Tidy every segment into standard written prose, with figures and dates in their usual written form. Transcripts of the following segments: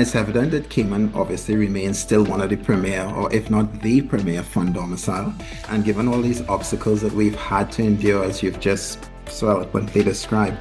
It's evident that Cayman obviously remains still one of the premier, or if not the premier fund domicile. And given all these obstacles that we've had to endure, as you've just so eloquently described,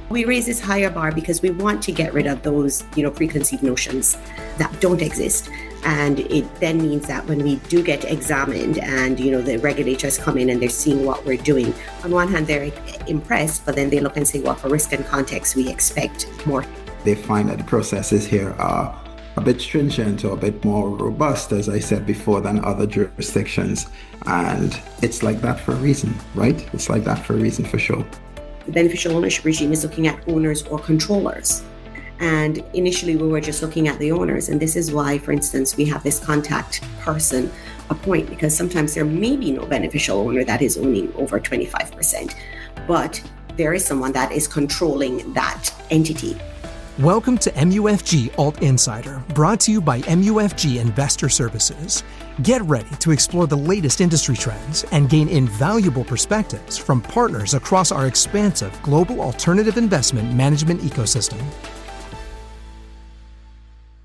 we raise this higher bar because we want to get rid of those, preconceived notions that don't exist. And it then means that when we do get examined and, the regulators come in and they're seeing what we're doing, on one hand, they're impressed, but then they look and say, well, for risk and context, we expect more. They find that the processes here are a bit stringent or a bit more robust, as I said before, than other jurisdictions. And it's like that for a reason, right? It's like that for a reason, for sure. The beneficial ownership regime is looking at owners or controllers. And initially, we were just looking at the owners. And this is why, for instance, we have this contact person appoint, because sometimes there may be no beneficial owner that is owning over 25%, but there is someone that is controlling that entity. Welcome to MUFG Alt Insider, brought to you by MUFG Investor Services. Get ready to explore the latest industry trends and gain invaluable perspectives from partners across our expansive global alternative investment management ecosystem.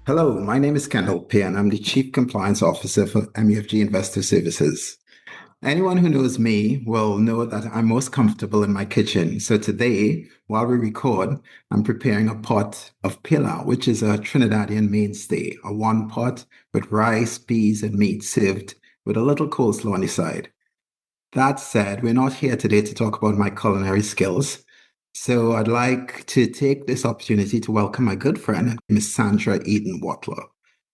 Hello, my name is Kendell, Pierre, and I'm the Chief Compliance Officer for MUFG Investor Services. Anyone who knows me will know that I'm most comfortable in my kitchen. So today, while we record, I'm preparing a pot of pilau, which is a Trinidadian mainstay, a one pot with rice, peas, and meat served with a little coleslaw on the side. That said, we're not here today to talk about my culinary skills. So I'd like to take this opportunity to welcome my good friend, Ms. Sandra Edun-Watler.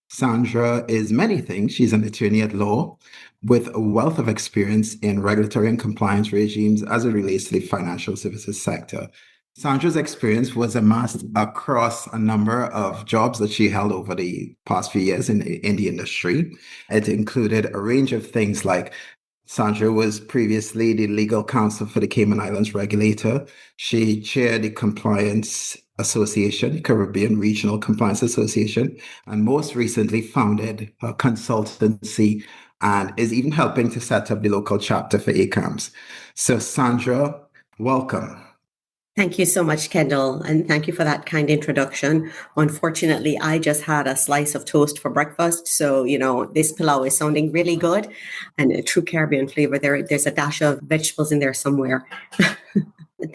Sandra is many things. She's an attorney at law with a wealth of experience in regulatory and compliance regimes as it relates to the financial services sector. Sandra's experience was amassed across a number of jobs that she held over the past few years in the industry. It included a range of things like Sandra was previously the legal counsel for the Cayman Islands regulator. She chaired the Compliance Association, Caribbean Regional Compliance Association, and most recently founded a consultancy and is even helping to set up the local chapter for ACAMS. So Sandra, welcome. Thank you so much, Kendell, and thank you for that kind introduction. Unfortunately, I just had a slice of toast for breakfast, so, this pilau is sounding really good, and a true Caribbean flavor. There's a dash of vegetables in there somewhere.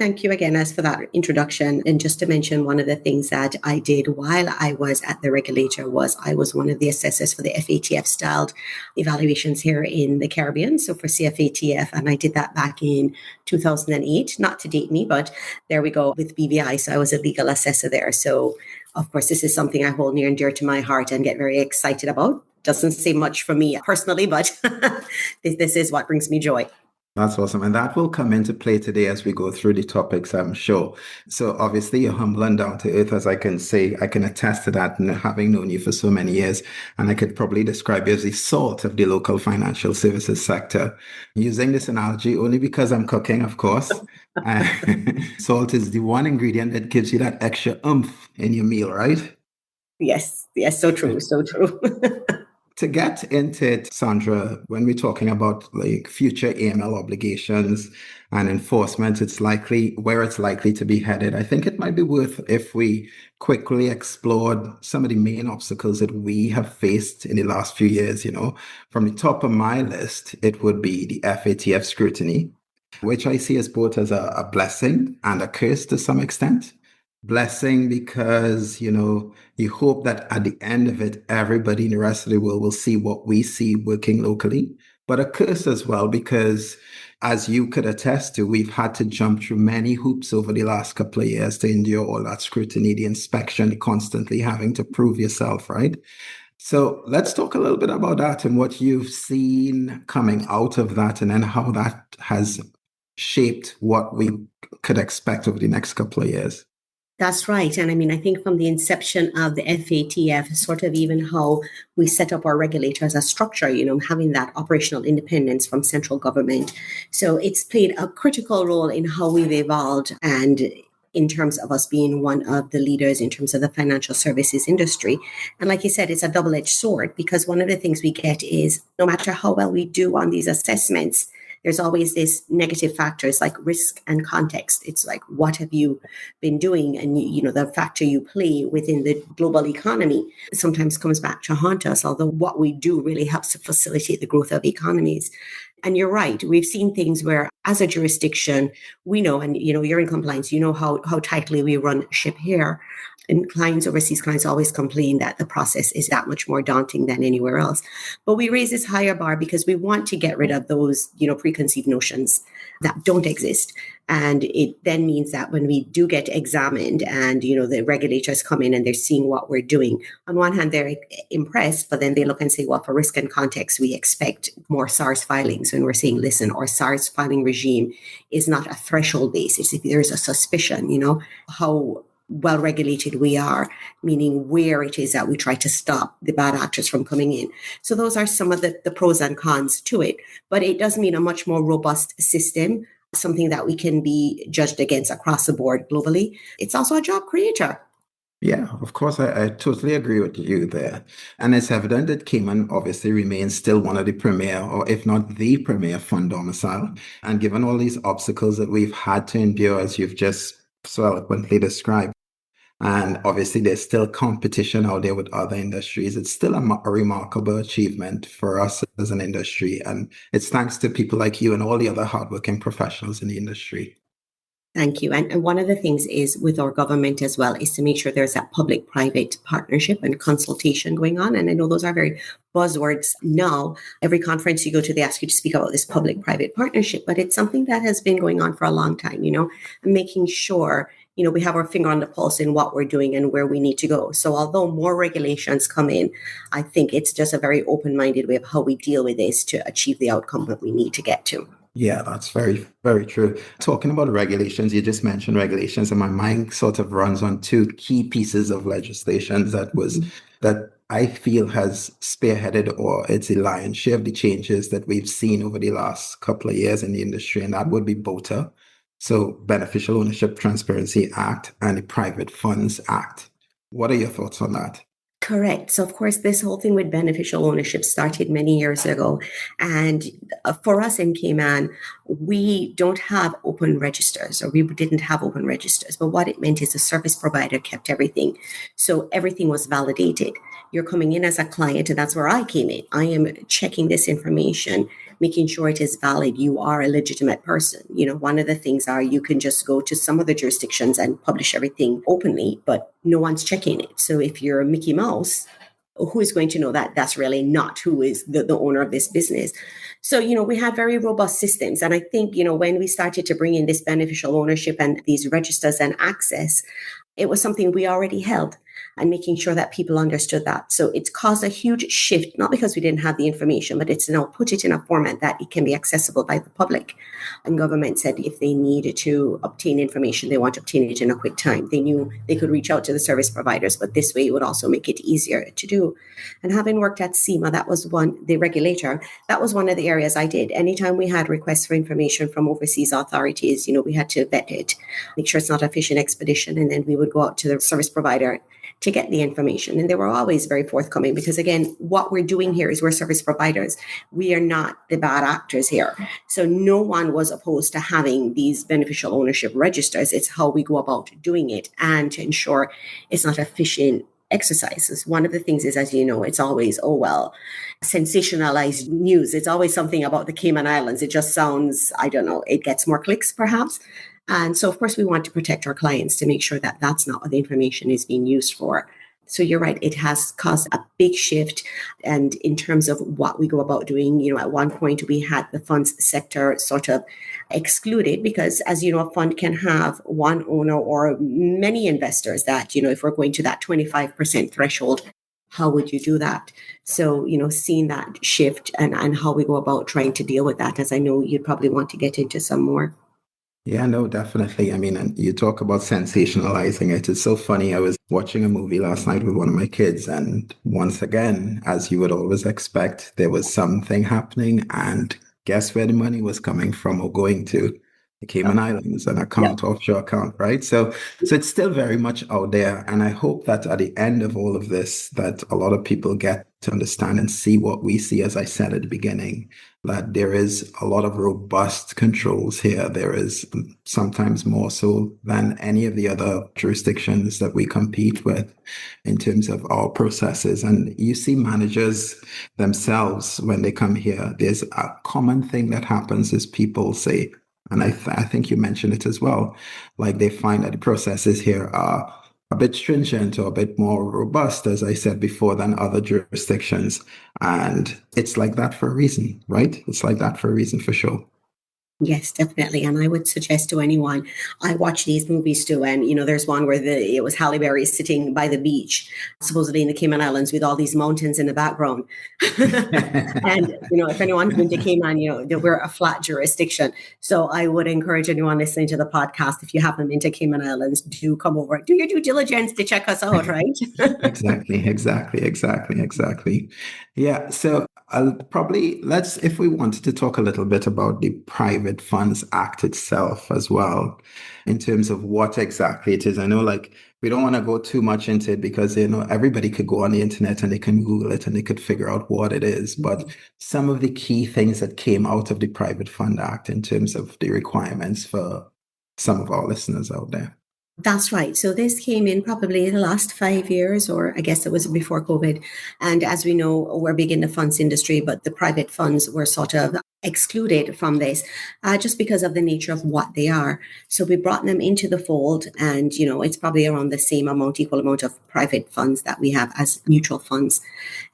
Thank you again for that introduction. And just to mention, one of the things that I did while I was at the regulator was I was one of the assessors for the FATF styled evaluations here in the Caribbean. So for CFATF, and I did that back in 2008, not to date me, but there we go with BVI. So I was a legal assessor there. So of course, this is something I hold near and dear to my heart and get very excited about. Doesn't say much for me personally, but this is what brings me joy. That's awesome. And that will come into play today as we go through the topics, I'm sure. So obviously you're humble and down to earth, as I can say. I can attest to that, and having known you for so many years. And I could probably describe you as the salt of the local financial services sector. Using this analogy only because I'm cooking, of course. Salt is the one ingredient that gives you that extra oomph in your meal, right? Yes, so true, so true. To get into it, Sandra, when we're talking about like future AML obligations and enforcement, it's likely to be headed. I think it might be worth if we quickly explored some of the main obstacles that we have faced in the last few years. From the top of my list, it would be the FATF scrutiny, which I see as both as a blessing and a curse to some extent. Blessing because, you hope that at the end of it, everybody in the rest of the world will see what we see working locally. But a curse as well, because as you could attest to, we've had to jump through many hoops over the last couple of years to endure all that scrutiny, the inspection, constantly having to prove yourself, right? So let's talk a little bit about that and what you've seen coming out of that, and then how that has shaped what we could expect over the next couple of years. That's right. And I think from the inception of the FATF, sort of even how we set up our regulator as a structure, having that operational independence from central government. So it's played a critical role in how we've evolved, and in terms of us being one of the leaders in terms of the financial services industry. And like you said, it's a double-edged sword, because one of the things we get is no matter how well we do on these assessments, there's always this negative factors like risk and context. It's like, what have you been doing? And, the factor you play within the global economy sometimes comes back to haunt us, although what we do really helps to facilitate the growth of economies. And you're right. We've seen things where as a jurisdiction, we know, and you're in compliance, how tightly we run ship here. And overseas clients always complain that the process is that much more daunting than anywhere else. But we raise this higher bar because we want to get rid of those, preconceived notions that don't exist. And it then means that when we do get examined and, the regulators come in and they're seeing what we're doing, on one hand, they're impressed, but then they look and say, well, for risk and context, we expect more SARS filings. When we're saying, listen, our SARS filing regime is not a threshold basis. If there's a suspicion, how well regulated we are, meaning where it is that we try to stop the bad actors from coming in. So those are some of the pros and cons to it. But it does mean a much more robust system, something that we can be judged against across the board globally. It's also a job creator. Yeah, of course, I totally agree with you there. And it's evident that Cayman obviously remains still one of the premier, or if not the premier fund domicile. And given all these obstacles that we've had to endure, as you've just so eloquently described, and obviously there's still competition out there with other industries, it's still a remarkable achievement for us as an industry. And it's thanks to people like you and all the other hardworking professionals in the industry. Thank you. And one of the things is with our government as well is to make sure there's that public-private partnership and consultation going on. And I know those are very buzzwords now. Every conference you go to, they ask you to speak about this public-private partnership, but it's something that has been going on for a long time, and making sure we have our finger on the pulse in what we're doing and where we need to go. So although more regulations come in, I think it's just a very open-minded way of how we deal with this to achieve the outcome that we need to get to. Yeah, that's very, very true. Talking about regulations, you just mentioned regulations, and my mind sort of runs on two key pieces of legislation that I feel has spearheaded, or it's a lion's share of the changes that we've seen over the last couple of years in the industry, and that would be BOTA, so Beneficial Ownership Transparency Act, and the Private Funds Act. What are your thoughts on that? Correct. So, of course, this whole thing with beneficial ownership started many years ago. And for us in Cayman, we don't have open registers, or we didn't have open registers. But what it meant is the service provider kept everything. So everything was validated. You're coming in as a client, and that's where I came in. I am checking this information, making sure it is valid. You are a legitimate person. One of the things are you can just go to some of the jurisdictions and publish everything openly, but no one's checking it. So if you're Mickey Mouse, who is going to know that that's really not who is the owner of this business? So, we have very robust systems. And I think, when we started to bring in this beneficial ownership and these registers and access, it was something we already held, and making sure that people understood that. So it's caused a huge shift, not because we didn't have the information, but it's now put it in a format that it can be accessible by the public. And government said if they needed to obtain information, they want to obtain it in a quick time. They knew they could reach out to the service providers, but this way it would also make it easier to do. And having worked at SEMA, the regulator, that was one of the areas I did. Anytime we had requests for information from overseas authorities, we had to vet it, make sure it's not a fishing expedition, and then we would go out to the service provider to get the information. And they were always very forthcoming because, again, what we're doing here is we're service providers. We are not the bad actors here. So no one was opposed to having these beneficial ownership registers. It's how we go about doing it and to ensure it's not a fishing exercises. One of the things is, as you know, it's always, sensationalized news. It's always something about the Cayman Islands. It just sounds, it gets more clicks perhaps. And so, of course, we want to protect our clients to make sure that that's not what the information is being used for. So you're right, it has caused a big shift. And in terms of what we go about doing, at one point we had the funds sector sort of excluded because, as you know, a fund can have one owner or many investors that, if we're going to that 25% threshold, how would you do that? So, seeing that shift and how we go about trying to deal with that, as I know you'd probably want to get into some more. Yeah, no, definitely. I mean, and you talk about sensationalizing it. It's so funny. I was watching a movie last night with one of my kids, and once again, as you would always expect, there was something happening, and guess where the money was coming from or going to? The Cayman Islands, an account, offshore account, right? So it's still very much out there. And I hope that at the end of all of this, that a lot of people get to understand and see what we see, as I said at the beginning, that there is a lot of robust controls here. There is sometimes more so than any of the other jurisdictions that we compete with in terms of our processes. And you see managers themselves when they come here, there's a common thing that happens is people say, and I think you mentioned it as well, like they find that the processes here are a bit stringent or a bit more robust, as I said before, than other jurisdictions. And it's like that for a reason, right? It's like that for a reason, for sure. Yes, definitely. And I would suggest to anyone, I watch these movies too. And, there's one where it was Halle Berry sitting by the beach, supposedly in the Cayman Islands with all these mountains in the background. And, if anyone's been to Cayman, we're a flat jurisdiction. So I would encourage anyone listening to the podcast, if you haven't been to Cayman Islands, do come over, do your due diligence to check us out, right? Exactly. Yeah. So if we wanted to talk a little bit about the Private Funds Act itself as well, in terms of what exactly it is. I know we don't want to go too much into it because, everybody could go on the internet and they can Google it and they could figure out what it is. But some of the key things that came out of the Private Fund Act in terms of the requirements for some of our listeners out there. That's right. So this came in probably in the last 5 years, or I guess it was before COVID. And as we know, we're big in the funds industry, but the private funds were sort of excluded from this just because of the nature of what they are. So we brought them into the fold, and, it's probably around the same amount, equal amount of private funds that we have as mutual funds.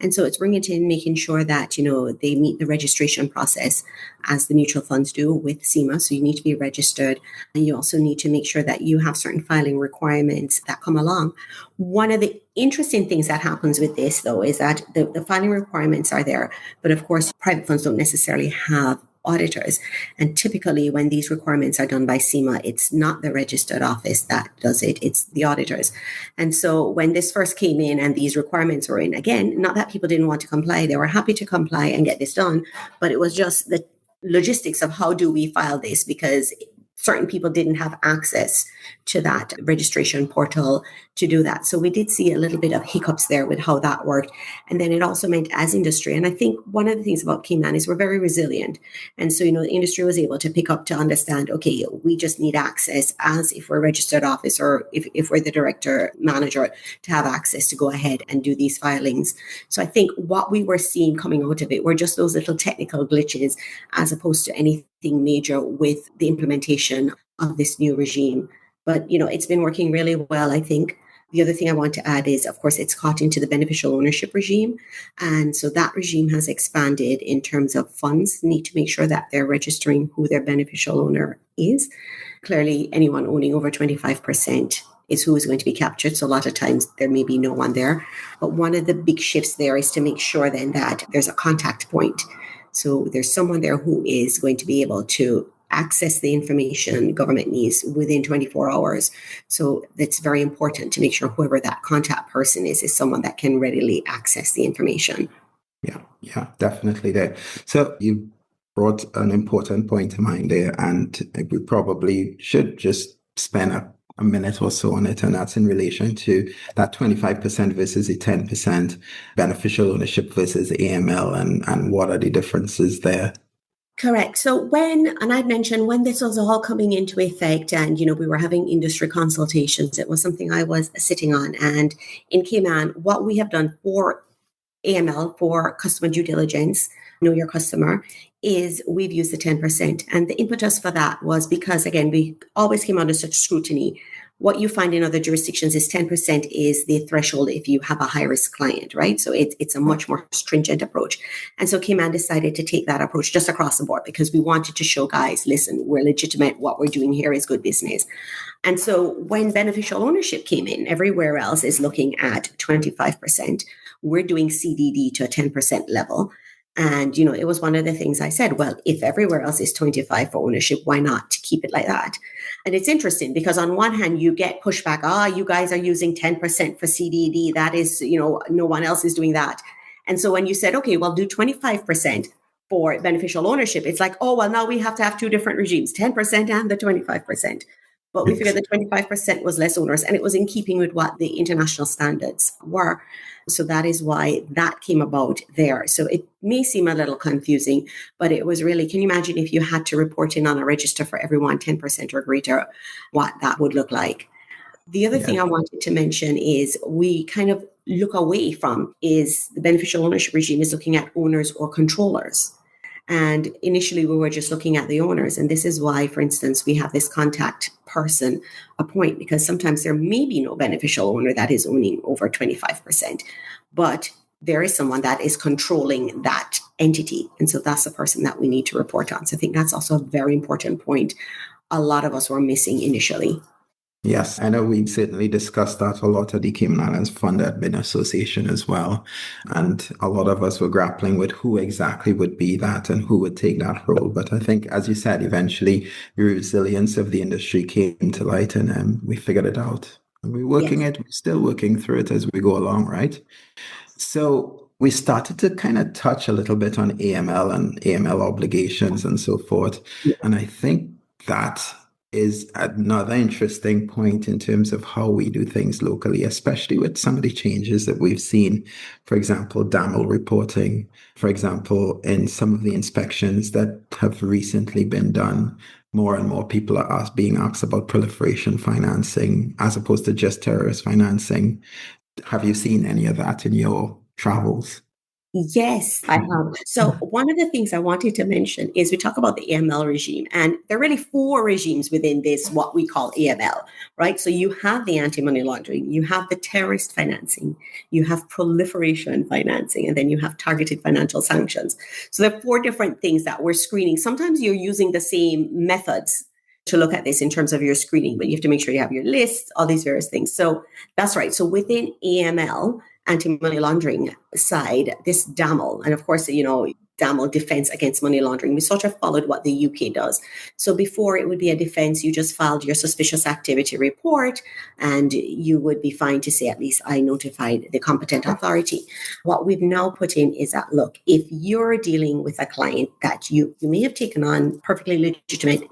And so it's bringing it in, making sure that, they meet the registration process as the mutual funds do with SEMA. So you need to be registered, and you also need to make sure that you have certain filing requirements that come along. One of the interesting things that happens with this, though, is that the filing requirements are there. But of course, private funds don't necessarily have auditors. And typically when these requirements are done by SEMA, it's not the registered office that does it, it's the auditors. And so when this first came in and these requirements were in, again, not that people didn't want to comply, they were happy to comply and get this done, but it was just the logistics of how do we file this, because certain people didn't have access to that registration portal to do that. So we did see a little bit of hiccups there with how that worked. And then it also meant as industry. And I think one of the things about Cayman is we're very resilient. And so, the industry was able to pick up to understand, okay, we just need access as if we're a registered office or if we're the director manager to have access to go ahead and do these filings. So I think what we were seeing coming out of it were just those little technical glitches as opposed to anything major with the implementation of this new regime. But, it's been working really well, I think. The other thing I want to add is, of course, it's caught into the beneficial ownership regime. And so that regime has expanded in terms of funds need to make sure that they're registering who their beneficial owner is. Clearly, anyone owning over 25% is who is going to be captured. So a lot of times there may be no one there. But one of the big shifts there is to make sure then that there's a contact point. So there's someone there who is going to be able to access the information government needs within 24 hours. So it's very important to make sure whoever that contact person is someone that can readily access the information. Yeah, definitely there. So you brought an important point to mind there, and we probably should just spend a minute or so on it, and that's in relation to that 25% versus the 10% beneficial ownership versus AML, and what are the differences there? Correct. So I'd mentioned when this was all coming into effect and, we were having industry consultations, it was something I was sitting on. And in Cayman, what we have done for AML, for customer due diligence, know your customer, is we've used the 10%. And the impetus for that was because, again, we always came under such scrutiny. What you find in other jurisdictions is 10% is the threshold if you have a high-risk client, right? So it's a much more stringent approach. And so Cayman decided to take that approach just across the board because we wanted to show guys, listen, we're legitimate. What we're doing here is good business. And so when beneficial ownership came in, everywhere else is looking at 25%. We're doing CDD to a 10% level. And, it was one of the things I said, well, if everywhere else is 25 for ownership, why not keep it like that? And it's interesting because on one hand, you get pushback, you guys are using 10% for CDD. That is, no one else is doing that. And so when you said, okay, well, do 25% for beneficial ownership, it's like, oh, well, now we have to have two different regimes, 10% and the 25%. But we figured that 25% was less onerous, and it was in keeping with what the international standards were. So that is why that came about there. So it may seem a little confusing, but it was really, can you imagine if you had to report in on a register for everyone 10% or greater, what that would look like? The other thing I wanted to mention is we kind of look away from is the beneficial ownership regime is looking at owners or controllers. And initially we were just looking at the owners. And this is why, for instance, we have this contact person appoint, because sometimes there may be no beneficial owner that is owning over 25%, but there is someone that is controlling that entity. And so that's the person that we need to report on. So I think that's also a very important point a lot of us were missing initially. Yes, I know we've certainly discussed that a lot at the Cayman Islands Fund Admin Association as well. And a lot of us were grappling with who exactly would be that and who would take that role. But I think, as you said, eventually the resilience of the industry came to light and we figured it out. And we're we're still working through it as we go along, right? So we started to kind of touch a little bit on AML and AML obligations and so forth. And I think that is another interesting point in terms of how we do things locally, especially with some of the changes that we've seen. For example, DAML reporting, for example, in some of the inspections that have recently been done, more and more people are being asked about proliferation financing as opposed to just terrorist financing. Have you seen any of that in your travels? Yes, I have. So one of the things I wanted to mention is we talk about the AML regime, and there are really four regimes within this, what we call AML, right? So you have the anti-money laundering, you have the terrorist financing, you have proliferation financing, and then you have targeted financial sanctions. So there are four different things that we're screening. Sometimes you're using the same methods to look at this in terms of your screening, but you have to make sure you have your lists, all these various things. So that's right. So within AML, anti-money laundering side, this DAML, and of course, DAML, Defense Against Money Laundering, we sort of followed what the UK does. So before it would be a defense, you just filed your suspicious activity report and you would be fine to say, at least I notified the competent authority. What we've now put in is that, look, if you're dealing with a client that you may have taken on perfectly legitimate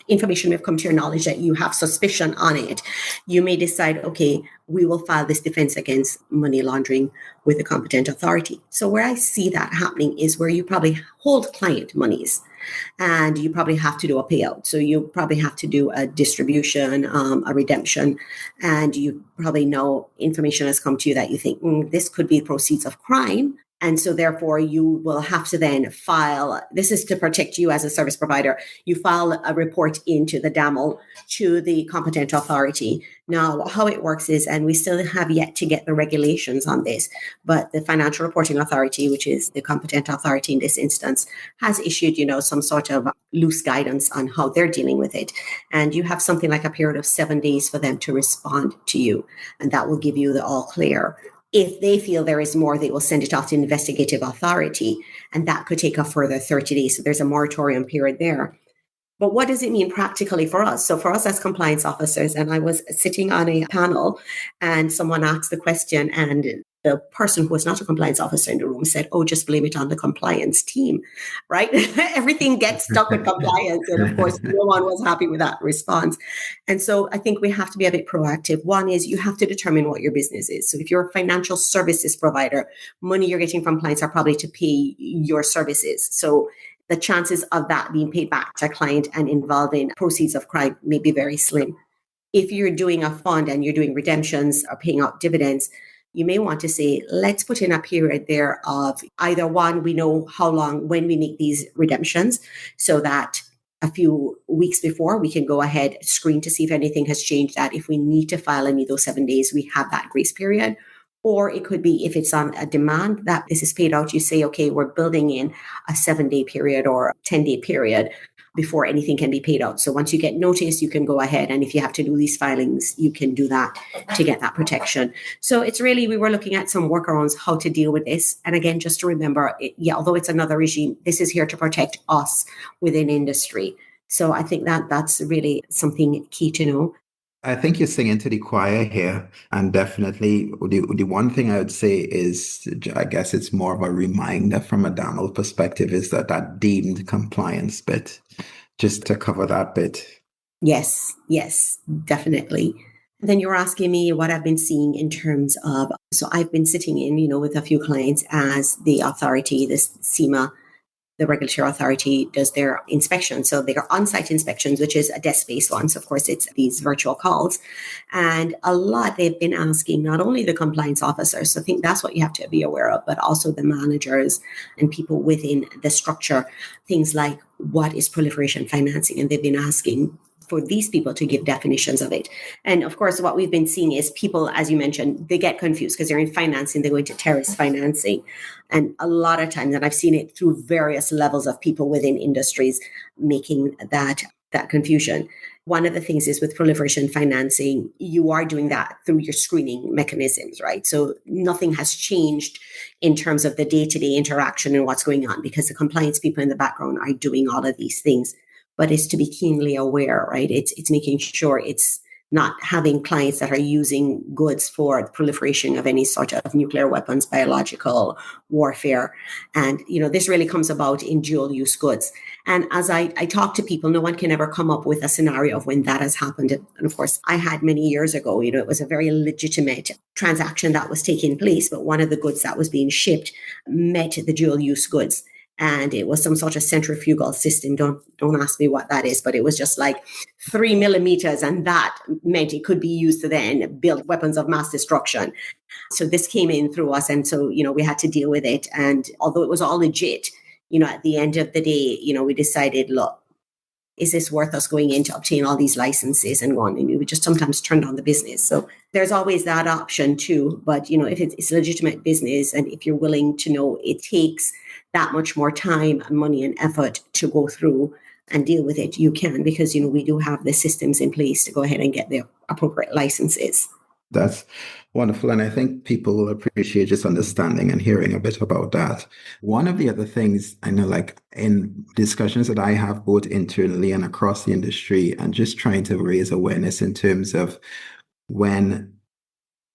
information may have come to your knowledge that you have suspicion on it, you may decide, okay, we will file this defense against money laundering with the competent authority. So where I see that happening is where you probably hold client monies and you probably have to do a payout. So you probably have to do a distribution, a redemption, and you probably know information has come to you that you think this could be proceeds of crime. And so therefore you will have to then file, this is to protect you as a service provider, you file a report into the DAML to the competent authority. Now, how it works is, and we still have yet to get the regulations on this, but the Financial Reporting Authority, which is the competent authority in this instance, has issued, some sort of loose guidance on how they're dealing with it. And you have something like a period of 7 days for them to respond to you. And that will give you the all clear. If they feel there is more, they will send it off to investigative authority, and that could take a further 30 days. So there's a moratorium period there. But what does it mean practically for us? So for us as compliance officers, and I was sitting on a panel and someone asked the question and the person who was not a compliance officer in the room said, oh, just blame it on the compliance team, right? Everything gets stuck with compliance. And of course, no one was happy with that response. And so I think we have to be a bit proactive. One is you have to determine what your business is. So if you're a financial services provider, money you're getting from clients are probably to pay your services. So the chances of that being paid back to a client and involving proceeds of crime may be very slim. If you're doing a fund and you're doing redemptions or paying out dividends, you may want to say, let's put in a period there of either one, we know how long, when we make these redemptions, so that a few weeks before we can go ahead, screen to see if anything has changed, that if we need to file any of those 7 days, we have that grace period. Or it could be if it's on a demand that this is paid out, you say, okay, we're building in a 7-day period or a 10-day period before anything can be paid out. So once you get notice, you can go ahead. And if you have to do these filings, you can do that to get that protection. So it's really, we were looking at some workarounds, how to deal with this. And again, just to remember, although it's another regime, this is here to protect us within industry. So I think that that's really something key to know. I think you're singing to the choir here. And definitely the one thing I would say is, I guess it's more of a reminder from a DAML perspective, is that deemed compliance bit, just to cover that bit. Yes, definitely. Then you're asking me what I've been seeing in terms of, so I've been sitting in, with a few clients as the authority, this SEMA, the regulatory authority, does their inspection. So they are on-site inspections, which is a desk-based one. So of course it's these virtual calls. And a lot they've been asking not only the compliance officers, so I think that's what you have to be aware of, but also the managers and people within the structure, things like what is proliferation financing? And they've been asking for these people to give definitions of it. And of course, what we've been seeing is people, as you mentioned, they get confused because they're in financing, they go into terrorist financing. And a lot of times, and I've seen it through various levels of people within industries making that confusion. One of the things is with proliferation financing, you are doing that through your screening mechanisms, right? So nothing has changed in terms of the day-to-day interaction and what's going on because the compliance people in the background are doing all of these things. But it's to be keenly aware, right? It's making sure it's not having clients that are using goods for the proliferation of any sort of nuclear weapons, biological warfare. And, this really comes about in dual use goods. And as I talk to people, no one can ever come up with a scenario of when that has happened. And of course, I had many years ago, it was a very legitimate transaction that was taking place, but one of the goods that was being shipped met the dual use goods. And it was some sort of centrifugal system. Don't ask me what that is, but it was just like 3 millimeters. And that meant it could be used to then build weapons of mass destruction. So this came in through us. And so, we had to deal with it. And although it was all legit, at the end of the day, we decided, look, is this worth us going in to obtain all these licenses and on? And we just sometimes turn down the business. So there's always that option too. But, if it's legitimate business and if you're willing to know it takes that much more time and money and effort to go through and deal with it, you can, because, we do have the systems in place to go ahead and get the appropriate licenses. That's wonderful. And I think people will appreciate just understanding and hearing a bit about that. One of the other things I know, like in discussions that I have both internally and across the industry, and just trying to raise awareness in terms of when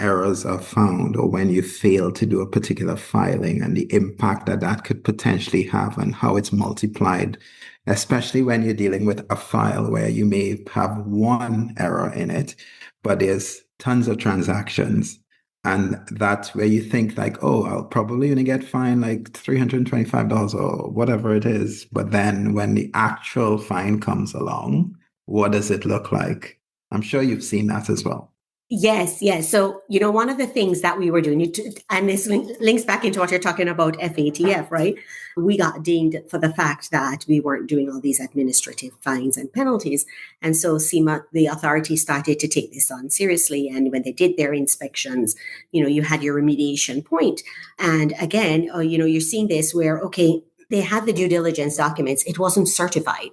errors are found or when you fail to do a particular filing and the impact that could potentially have and how it's multiplied, especially when you're dealing with a file where you may have one error in it, but there's tons of transactions. And that's where you think like, oh, I'll probably only get fined like $325 or whatever it is. But then when the actual fine comes along, what does it look like? I'm sure you've seen that as well. Yes. So, one of the things that we were doing, and this links back into what you're talking about FATF, right? We got dinged for the fact that we weren't doing all these administrative fines and penalties. And so SEMA, the authority, started to take this on seriously. And when they did their inspections, you had your remediation point. And again, you're seeing this where, okay, they had the due diligence documents. It wasn't certified.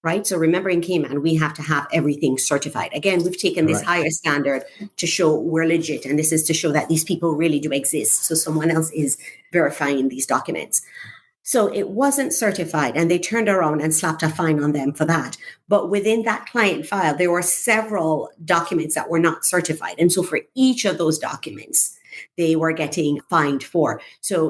Right. So remember in Cayman, we have to have everything certified. Again, we've taken this higher standard to show we're legit. And this is to show that these people really do exist. So someone else is verifying these documents. So it wasn't certified and they turned around and slapped a fine on them for that. But within that client file, there were several documents that were not certified. And so for each of those documents, they were getting fined for. So,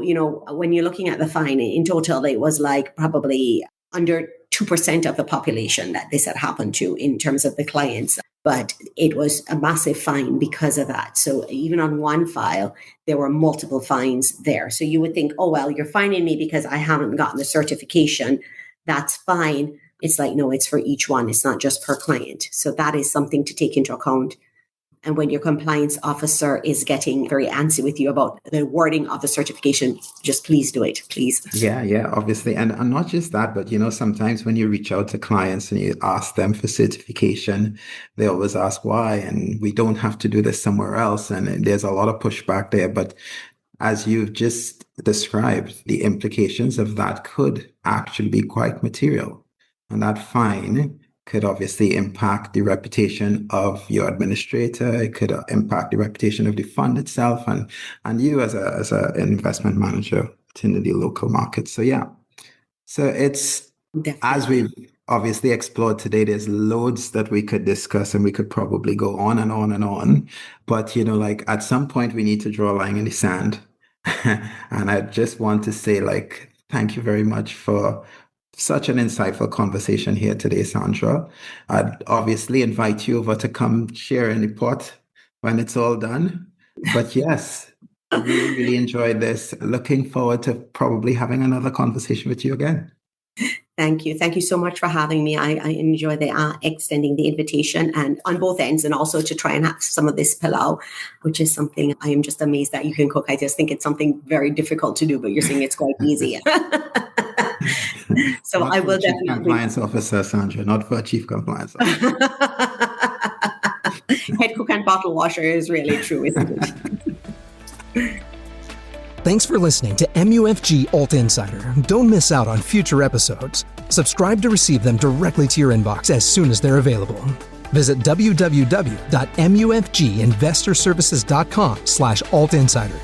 when you're looking at the fine in total, it was like probably under 2% of the population that this had happened to in terms of the clients. But it was a massive fine because of that. So even on one file, there were multiple fines there. So you would think, oh, well, you're fining me because I haven't gotten the certification. That's fine. It's like, no, it's for each one. It's not just per client. So that is something to take into account. And when your compliance officer is getting very antsy with you about the wording of the certification, just please do it, please. Yeah, obviously. And not just that, but, sometimes when you reach out to clients and you ask them for certification, they always ask why, and we don't have to do this somewhere else. And there's a lot of pushback there. But as you've just described, the implications of that could actually be quite material. And that fine could obviously impact the reputation of your administrator. It could impact the reputation of the fund itself and you as an investment manager in the local market. So yeah. So it's definitely, as we've obviously explored today, there's loads that we could discuss and we could probably go on and on and on. But like at some point we need to draw a line in the sand. And I just want to say thank you very much for such an insightful conversation here today, Sandra. I'd obviously invite you over to come share any pot when it's all done. But yes, really, really enjoyed this. Looking forward to probably having another conversation with you again. Thank you. Thank you so much for having me. I enjoy the extending the invitation and on both ends, and also to try and have some of this pilau, which is something I am just amazed that you can cook. I just think it's something very difficult to do, but you're saying it's quite easy. So not I will Chief definitely. Compliance Officer, Sandra, not for a Chief Compliance Officer. Head cook and bottle washer is really true, isn't it? Thanks for listening to MUFG Alt Insider. Don't miss out on future episodes. Subscribe to receive them directly to your inbox as soon as they're available. Visit www.mufginvestorservices.com/Alt Insider.